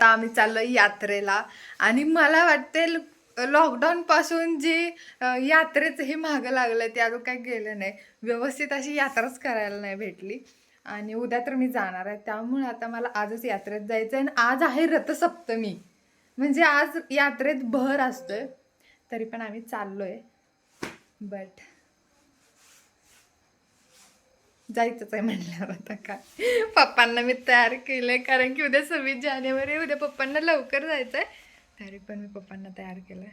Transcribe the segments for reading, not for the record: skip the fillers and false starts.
आता आम्ही चाललोय यात्रेला. आणि मला वाटते लॉकडाऊन पासून जी यात्रेचं हे मागं लागलं ते अजून काही गेलं नाही. व्यवस्थित अशी यात्राच करायला नाही भेटली. आणि उद्या तर मी जाणार आहे, त्यामुळे आता मला आजच यात्रेत जायचं आहे. आणि आज आहे रथसप्तमी, म्हणजे आज यात्रेत बहर असतोय. तरी पण आम्ही चाललोय, बट जायचंच आहे म्हणल्यावर आता काय. पप्पांना मी तयार केलंय, कारण की उद्या 26 जानेवारी, उद्या पप्पांना लवकर जायचं आहे. तरी पण मी पप्पांना तयार केलंय.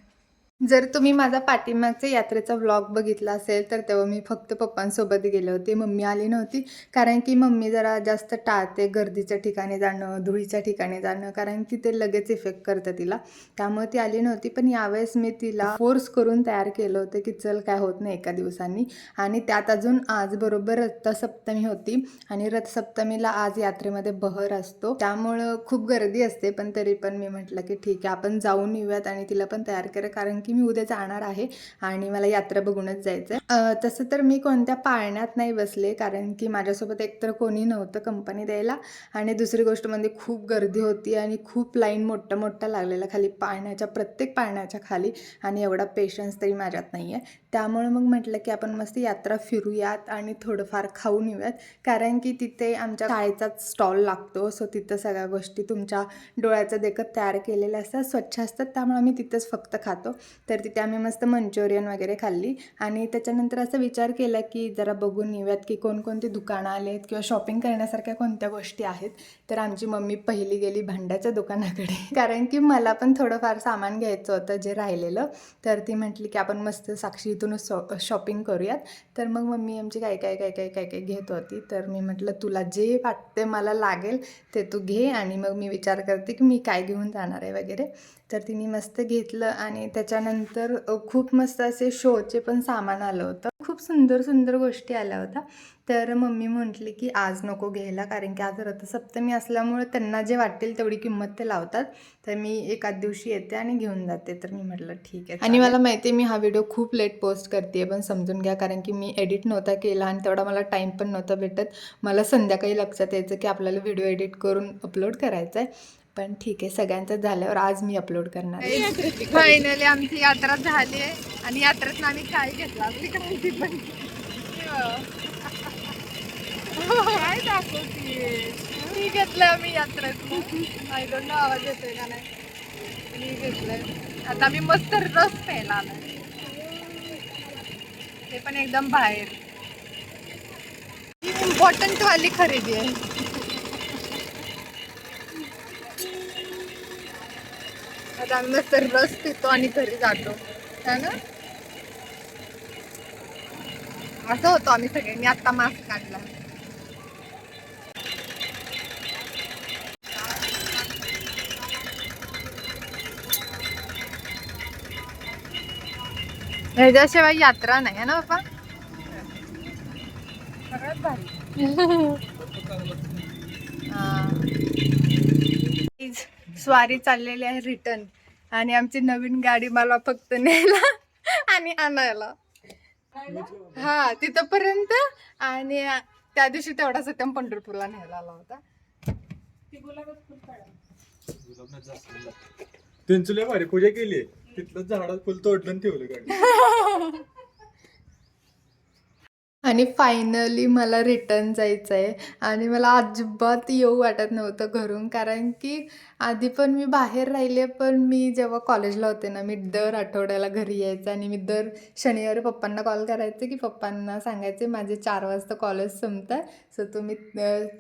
जर तुम्ही माझा पाठीमागचा यात्रेचा व्लॉग बघितला असेल तर तेव्हा मी फक्त पप्पांसोबत गेले होते. मम्मी आली नव्हती, कारण की मम्मी जरा जास्त टाळते गर्दीच्या ठिकाणी जाणं, धुळीच्या ठिकाणी जाणं, कारण की ते लगेच इफेक्ट करतं तिला. त्यामुळे ती आली नव्हती. पण यावेळेस मी तिला फोर्स करून तयार केलं होतं की चल, काय होत नाही एका दिवसांनी. आणि त्यात अजून आज बरोबर रथसप्तमी होती, आणि रथसप्तमीला आज यात्रेमध्ये बहर असतो, त्यामुळं खूप गर्दी असते. पण तरी पण मी म्हटलं की ठीक आहे, आपण जाऊन येऊयात आणि तिला पण तयार करा, कारण की मी उद्या जाणार आहे आणि मला यात्रा बघूनच जायचं आहे. तसं तर मी कोणत्या पाळण्यात नाही बसले, कारण की माझ्यासोबत एकतर कोणी नव्हतं कंपनी द्यायला, आणि दुसरी गोष्ट म्हणजे खूप गर्दी होती आणि खूप लाईन मोठा लागलेला खाली पाळण्याच्या, प्रत्येक पाळण्याच्या खाली. आणि एवढा पेशन्स तरी माझ्यात नाही आहे. त्यामुळे मग म्हटलं की आपण मस्त यात्रा फिरूयात आणि थोडंफार खाऊन येऊयात, कारण की तिथे आमच्या शाळेचाच स्टॉल लागतो. सो तिथं सगळ्या गोष्टी तुमच्या डोळ्याचं देखत तयार केलेल्या असतात, स्वच्छ असतात, त्यामुळे आम्ही तिथंच फक्त खातो. तर तिथे आम्ही मस्त मंचुरियन वगैरे खाल्ली. आणि त्याच्यानंतर असा विचार केला की जरा बघून येऊयात की कोणकोणती दुकानं आली आहेत किंवा शॉपिंग करण्यासारख्या कोणत्या गोष्टी आहेत. तर आमची मम्मी पहिली गेली भांड्याच्या दुकानाकडे, कारण की मला पण थोडंफार सामान घ्यायचं होतं जे राहिलेलं. तर ती म्हटली की आपण मस्त साक्षी इथूनच शॉपिंग करूयात. तर मग मम्मी आमची काय काय काय काय काय काय घेत होती. तर मी म्हटलं तुला जे वाटते मला लागेल ते तू घे, आणि मग मी विचार करते की मी काय घेऊन जाणार आहे वगैरे. तर तिने मस्त घेतलं. आणि त्याच्यानंतर खूप मस्त असे शोचे पण सामान आलं होतं, खूप सुंदर सुंदर गोष्टी आल्या होत्या. तर मम्मी म्हटली की आज नको घ्यायला, कारण की आज रथसप्तमी असल्यामुळे त्यांना जे वाटेल तेवढी किंमत ते लावतात. तर मी एकाच दिवशी येते आणि घेऊन जाते. तर मी म्हटलं ठीक आहे. आणि मला माहिती आहे मी हा व्हिडिओ खूप लेट पोस्ट करते, पण समजून घ्या, कारण की मी एडिट नव्हता केला आणि तेवढा मला टाईम पण नव्हता भेटत. मला संध्याकाळी लक्षात यायचं की आपल्याला व्हिडिओ एडिट करून अपलोड करायचा आहे. पण ठीक आहे, सगळ्यांचं झाल्यावर आज मी अपलोड करणार आहे. फायनली आमची यात्रा झाली आहे, आणि यात्रेत आम्ही काय घेतला आपली क्रांती पण काय दाखवतीये. मी घेतलंय आम्ही यात्रेत, आय डोंट नो आवाज येतोय का नाही. मी घेतलंय आता मी मस्त रस प्यायला आलाय, ते पण एकदम बाहेर. इम्पॉर्टंट वाली खरेदी आहे. आता आम्ही मस्त रस पितो आणि घरी जातो, है ना. असं होतं आम्ही सगळ्यांनी. आता मास्क काढला. ह्याच्याशिवाय यात्रा नाही आहे ना बाप्पा. सगळ्यात भारी. स्वारी चाललेली आहे रिटर्न, आणि आमची नवीन गाडी मला फक्त न्यायला आणि आणायला. हा, तिथपर्यंत. आणि त्या दिवशी तेवढा सत्यम पंढरपूरला न्यायला आला होता. त्यांची लय भारी पूजा केली, तिथलं झाडात फुल तोडलं ठेवलं गाडी. आणि फायनली मला रिटर्न जायचं आहे, आणि मला अजिबात येऊ वाटत नव्हतं घरून, कारण की आधी पण मी बाहेर राहिले. पण मी जेव्हा कॉलेजला होते ना, मी दर आठवड्याला घरी यायचं, आणि मी दर शनिवारी पप्पांना कॉल करायचे की पप्पांना सांगायचे माझे 4 वाजता कॉलेज संपतं, सो तुम्ही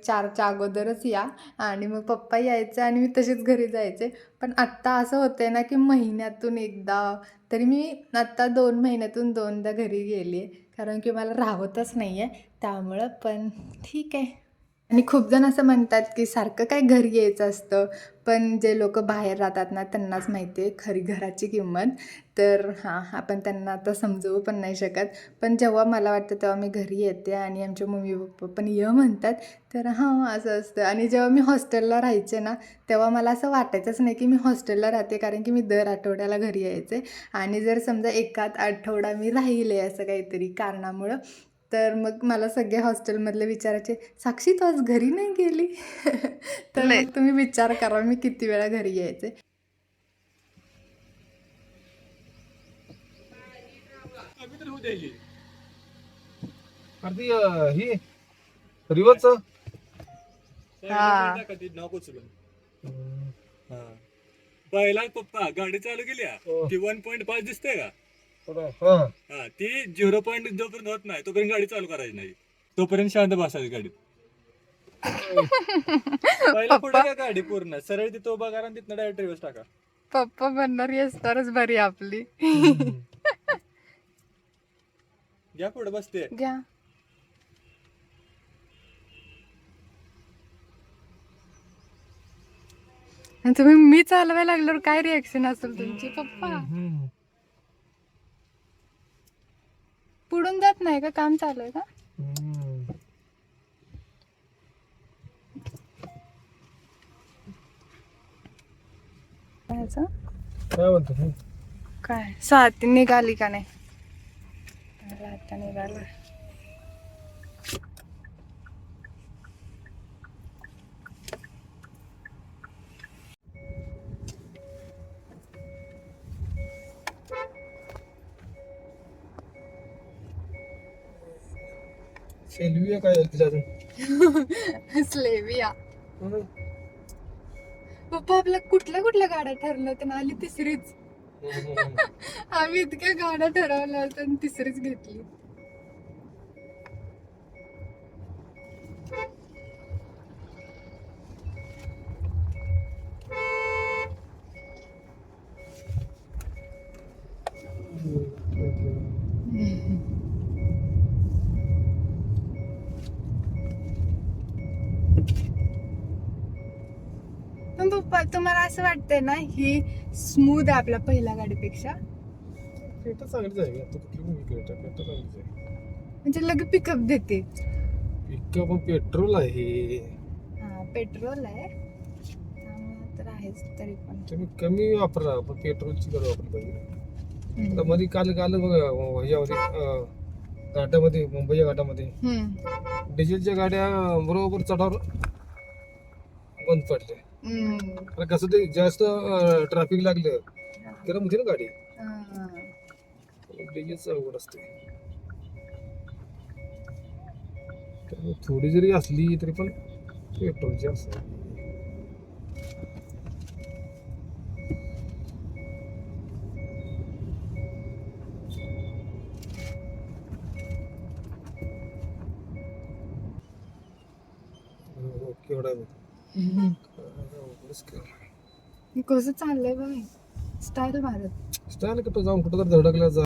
4च्या अगोदरच या. आणि मग पप्पा यायचे आणि मी तशीच घरी जायचे. पण आत्ता असं होतंय ना की महिन्यातून एकदा, तरी मी आत्ता 2 महिन्यातून 2दा घरी गेली आहे, कारण की मला राहतच नाही आहे त्यामुळं. पण ठीक आहे. आणि खूप जण असं म्हणतात की सारखं काय घरी यायचं असतं, पण जे लोक बाहेर राहतात ना त्यांनाच माहिती आहे खरी घराची किंमत. तर हां, आपण त्यांना आता समजवू पण नाही शकत. पण जेव्हा मला वाटतं तेव्हा मी घरी येते, आणि आमचे मम्मी पप्पा पण ये म्हणतात. तर हां, असं असतं. आणि जेव्हा मी हॉस्टेलला राहायचे ना, तेव्हा मला असं वाटायचंच नाही की मी हॉस्टेलला राहते, कारण की मी दर आठवड्याला घरी यायचे. आणि जर समजा एकाच आठवडा मी राहिले असं काहीतरी कारणामुळं, तर मग मला सगळे हॉस्टेलमधले विचारायचे, साक्षी तू आज घरी नाही गेली? तर मग तुम्ही विचार करा मी किती वेळा घरी यायचे. ही रिवर्स हा. पहिला पप्पा गाडी चालू केली ती 1.5 दिसते का हा ती 0. जोपर्यंत होत नाही तोपर्यंत गाडी चालू करायची नाही, तोपर्यंत शांत बसायची गाडीत. पहिला पुढे काय गाडी पूर्ण सरळ तिथं उभा करा आणि तिथनं डायरेक्ट रिवर्स टाका. पप्पा बनणारी असणारच बरी आपली. घ्या पुढे बसते. घ्या. आणि तुम्ही मी चालवायला लागल्यावर काय रिएक्शन असेल तुमची पप्पा? पुढून जात नाही का, काम चालू आहे का? काय म्हणतो काय स्वाती निघाली का नाही? मला आता निघाला. सेल्वी काय अजून स्लेविया. पप्पा आपल्या कुठल्या कुठल्या गाड्या ठरल्या होत्या ना, आली तिसरीच. आम्ही इतक्या गाड्या ठरवल्या होत्या आणि तिसरीच घेतली. पण पप्पा तुम्हाला असं वाटतंय ना ही स्मूथ आहे आपल्या पहिल्या गाडीपेक्षा? पेटा चांगलीच आहे आता कुठली मूवी पेटा चांगलीच आहे. म्हणजे लगे पिकअप देते. पिकअप पेट्रोल आहे. हा पेट्रोल आहे त्यामुळे तर आहेच, तरी पण तुम्ही कमी वापरा पण पेट्रोलची गाडी वापरली पाहिजे. आता मध्ये काल काल बघा ह्याच्यामध्ये घाटामध्ये मुंबईच्या घाटामध्ये डिझेलच्या गाड्या बरोबर चढावर बंद पडल्या. आणि कसं ते जास्त ट्रॅफिक लागलं त्याला होती ना गाडी, डिझेलचं अवघड असते. त्यामुळे थोडी जरी असली तरी पण पेट्रोलची असते. केवढा कसं चाललंय बघ स्टाईल मारत. स्टाईल कुठं जाऊन कुठं तर धडकल्या जा